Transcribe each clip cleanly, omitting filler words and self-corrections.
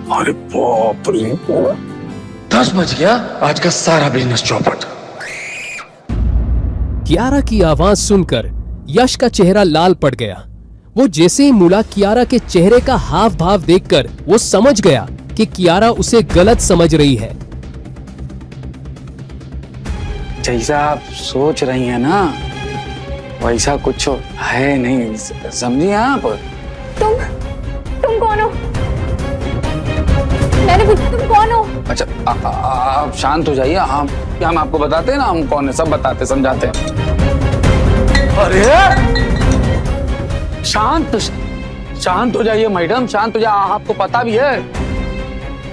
अरे बाप रे, 10 बज गया, आज का सारा बिजनेस चौपट। कियारा की आवाज सुनकर यश का चेहरा लाल पड़ गया। वो जैसे ही मुड़ा कियारा के चेहरे का हाव भाव देखकर वो समझ गया कि कियारा उसे गलत समझ रही है। जैसा आप सोच रही हैं ना, वैसा कुछ है नहीं, समझी आप? तुम कौन हो? मैंने पूछा तुम कौन हो? अच्छा, आप शांत हो जाइए। हम आपको बताते हैं ना, हम कौन है, सब बताते समझाते हैं। अरे शांत हो जाइए मैडम, शांत हो जाइए। आपको पता भी है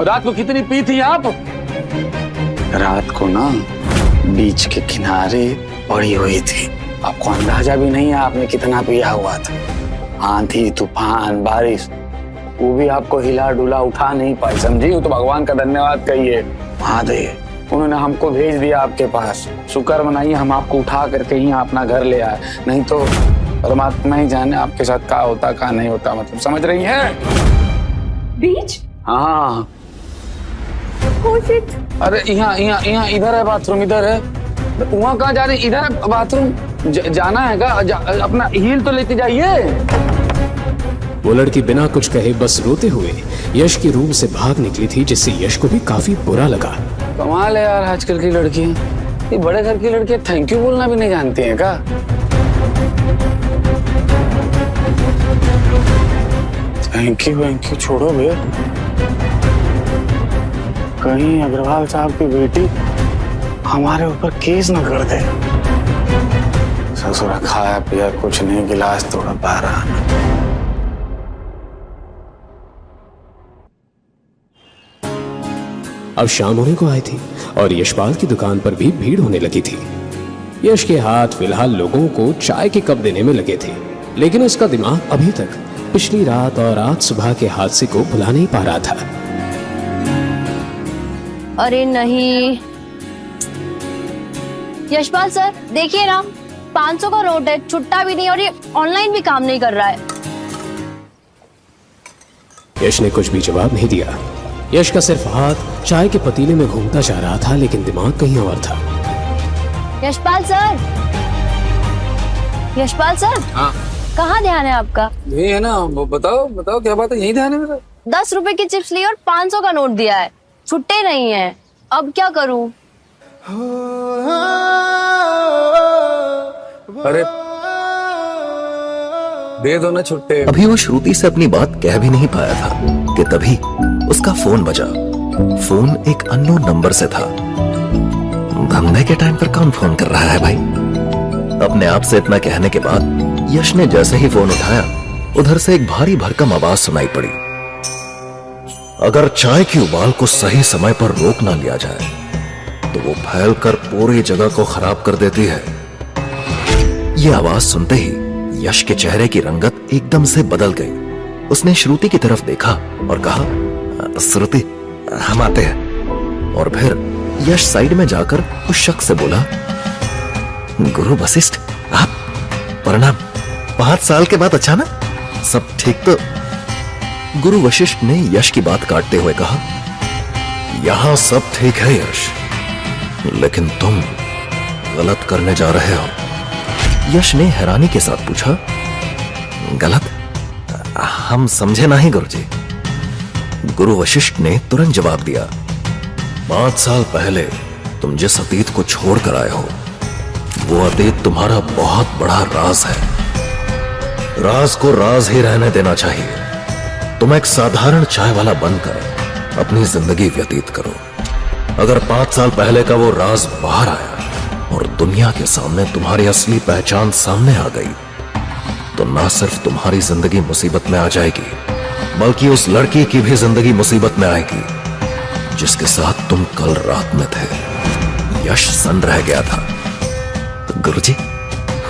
रात को कितनी पी थी आप? रात को ना बीच के किनारे पड़ी हुई थी। आपको अंदाजा भी नहीं है आपने कितना पिया हुआ था। आंधी तूफान बारिश, वो भी आपको हिला डुला उठा नहीं पाई, समझी? वो तो भगवान का धन्यवाद कहिए। महादेव, उन्होंने हमको भेज दिया आपके पास। शुक्र मनाइए हम आपको उठा करके ही अपना घर ले आए, नहीं तो परमात्मा ही जाने आपके साथ क्या होता क्या नहीं होता। मतलब समझ रही हैं? बीच? हाँ। Oh shit. अरे यहाँ इधर है बाथरूम, इधर है। वहाँ कहाँ जा रही? इधर है बाथरूम। जाना है क्या? अपना हील तो लेके जाइए। वो लड़की बिना कुछ कहे बस रोते हुए यश के रूम से भाग निकली थी, जिससे यश को भी काफी बुरा लगा। कमाल है यार, आजकल की लड़की, ये बड़े घर की लड़की थैंक यू बोलना भी नहीं जानती है क्या? थैंक यू छोड़ो बे, कहीं अग्रवाल साहब की बेटी हमारे ऊपर केस न कर दे। ससुरा खाया पिया कुछ नहीं, गिलास तोड़ा पा रहा। अब शाम होने को आई थी और यशपाल की दुकान पर भी भीड़ होने लगी थी। यश के हाथ फिलहाल लोगों को चाय के कप देने में लगे थे, लेकिन उसका दिमाग अभी तक पिछली रात और आज सुबह के हादसे को भुला नहीं पा रहा था। अरे नहीं यशपाल सर, देखिए ना 500 का नोट है, छुट्टा भी नहीं और ये ऑनलाइन भी काम नहीं कर रहा है। यश ने कुछ भी जवाब नहीं दिया। यश का सिर्फ हाथ चाय के पतीले में घूमता जा रहा था, लेकिन दिमाग कहीं और था। यशपाल सर, यशपाल सर, हाँ कहाँ ध्यान है आपका? यही है ना, बताओ क्या बात है? यही ध्यान है मेरा। 10 रुपए की चिप्स ली और 500 का नोट दिया है, छुट्टे नहीं है, अब क्या करूं? अरे दे दो ना छुट्टे। अभी वो श्रुति से अपनी बात कह भी नहीं पाया था कि तभी उसका फोन बजा। फोन एक अननोन नंबर से था। धंधे के टाइम पर कौन फोन कर रहा है भाई? अपने आप से इतना कहने के बाद यश ने जैसे ही फोन उठाया, उधर से एक भारी भरकम आवाज सुनाई पड़ी। अगर चाय की उबाल को सही समय पर रोक ना लिया जाए तो वो फैलकर पूरी जगह को खराब कर देती है। ये आवाज सुनते ही यश के चेहरे की रंगत एकदम से बदल गई। उसने श्रुति की तरफ देखा और कहा, श्रुति हम आते हैं। और फिर यश साइड में जाकर उस शख्स से बोला, गुरु वशिष्ठ आप, प्रणाम। 5 साल के बाद अचानक सब ठीक तो? गुरु वशिष्ठ ने यश की बात काटते हुए कहा, यहां सब ठीक है यश, लेकिन तुम गलत करने जा रहे हो। यश ने हैरानी के साथ पूछा, गलत? हम समझे नहीं गुरुजी। गुरु वशिष्ठ ने तुरंत जवाब दिया, 5 साल पहले तुम जिस अतीत को छोड़कर आए हो, वो अतीत तुम्हारा बहुत बड़ा राज है। राज को राज ही रहने देना चाहिए। तुम एक साधारण चाय वाला बनकर अपनी जिंदगी व्यतीत करो। अगर 5 साल पहले का वो राज बाहर आया और दुनिया के सामने तुम्हारी असली पहचान सामने आ गई, तो ना सिर्फ तुम्हारी जिंदगी मुसीबत में आ जाएगी, बल्कि उस लड़की की भी जिंदगी मुसीबत में आएगी जिसके साथ तुम कल रात में थे। यश सन रह गया था। गुरुजी,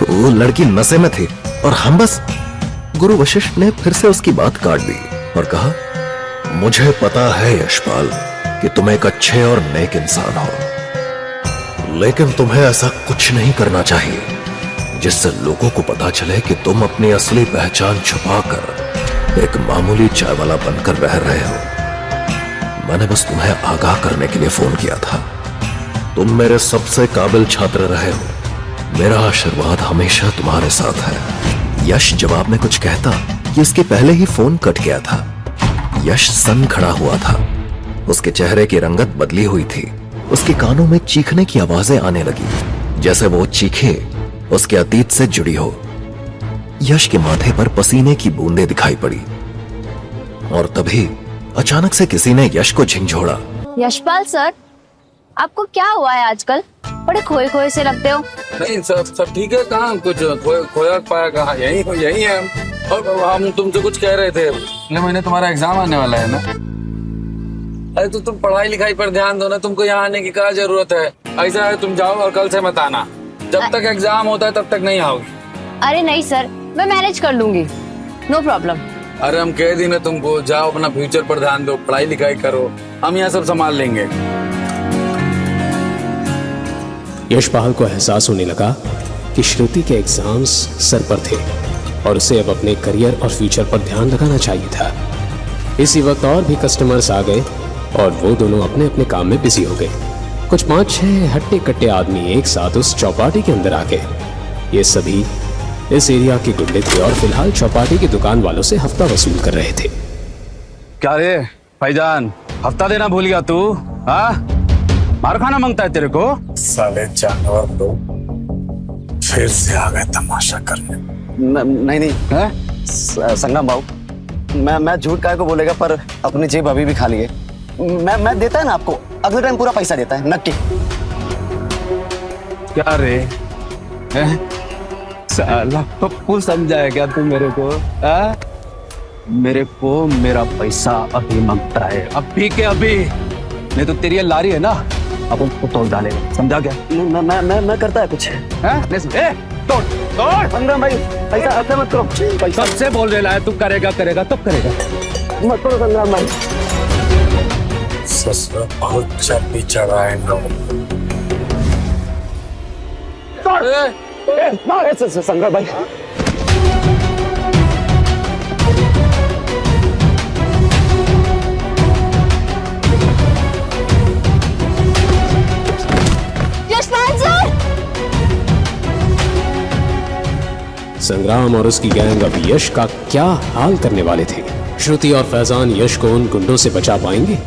वो लड़की नशे में थी और हम बस। गुरु वशिष्ठ ने फिर से उसकी बात काट दी और कहा, मुझे पता है यशपाल कि तुम एक अच्छे और नेक इंसान हो, लेकिन तुम्हें ऐसा कुछ नहीं करना चाहिए जिससे लोगों को पता चले कि तुम अपनी असली पहचान छुपाकर एक मामूली चाय वाला बनकर रह रहे हो। मैंने बस तुम्हें आगाह करने के लिए फोन किया था। तुम मेरे सबसे काबिल छात्र रहे हो। मेरा आशीर्वाद हमेशा तुम्हारे साथ है। यश जवाब में कुछ कहता कि इसके पहले ही फोन कट गया था। यश सन खड़ा हुआ था। उसके चेहरे की रंगत बदली हुई थी। उसके कानों में चीखने की आवाजें आने लगी, जैसे वो चीखे उसके अतीत से जुड़ी हो। यश के माथे पर पसीने की बूंदें दिखाई पड़ी और तभी अचानक से किसी ने यश को झिंझोड़ा। यशपाल सर, आपको क्या हुआ है आजकल? बड़े खोए खोए से लगते हो। नहीं, सब ठीक है। कहाँ कुछ खोया पाया? कहाँ? यही है हम। और हम तुमसे कुछ कह रहे थे, अगले महीने तुम्हारा एग्जाम आने वाला है ना। अरे तो तुम पढ़ाई लिखाई पर ध्यान दो ना, तुमको यहाँ आने की क्या जरूरत है? ऐसा है तुम जाओ और कल से मत आना। जब तक एग्जाम होता है तब तक नहीं आओगी। अरे नहीं सर, मैं मैनेज कर लूंगी, नो प्रॉब्लम। अरे हम कह दी ना तुमको, जाओ अपना फ्यूचर पर ध्यान दो, पढ़ाई लिखाई करो, हम यहाँ सब संभाल लेंगे। यशपाल को एहसास होने लगा कि श्रुति के एग्जाम्स सर पर थे और उसे अब अपने करियर और फ्यूचर पर ध्यान लगाना चाहिए था। इसी वक्त और भी कस्टमर्स आ गए और वो दोनों अपने अपने काम में बिजी हो गए। कुछ 5-6 हट्टे कट्टे आदमी एक साथ उस चौपाटी के अंदर आ गए। ये सभी इस एरिया के गुंडे थे और फिलहाल चौपाटी की दुकान वालों से हफ्ता वसूल कर रहे थे। क्या रे भाईजान, हफ्ता देना भूल गया तू? हाँ, मार खाना मांगता है तेरे को? साले जानवर लोग फिर से आ गए तमाशा करने। नहीं संगम बाबू, मैं झूठ काहे को बोलेगा, पर अपनी जेब अभी भी खाली है। मैं देता है ना आपको, अगले टाइम पूरा पैसा देता है नक्की। क्या रे, साला पप्पू समझा है क्या तू मेरे को? मेरे को मेरा पैसा अभी मांगता है, अभी के अभी। नहीं तो तेरी ये लारी है ना, अब उसको तोड़ डालेगा, समझा क्या? मैं करता है कुछ। तोड़ तोड़। संगम भाई, पैसा ऐसे मत करो। पैसा सबसे बोल रहा है तू करेगा तब करेगा। मत करो संगम भाई। ससुर बहुत चर्बी चढ़ा है इन लोगों को। संगम भाई, यशपाल सर! संग्राम और उसकी गैंग अब यश का क्या हाल करने वाले थे? श्रुति और फैजान यश को उन गुंडों से बचा पाएंगे?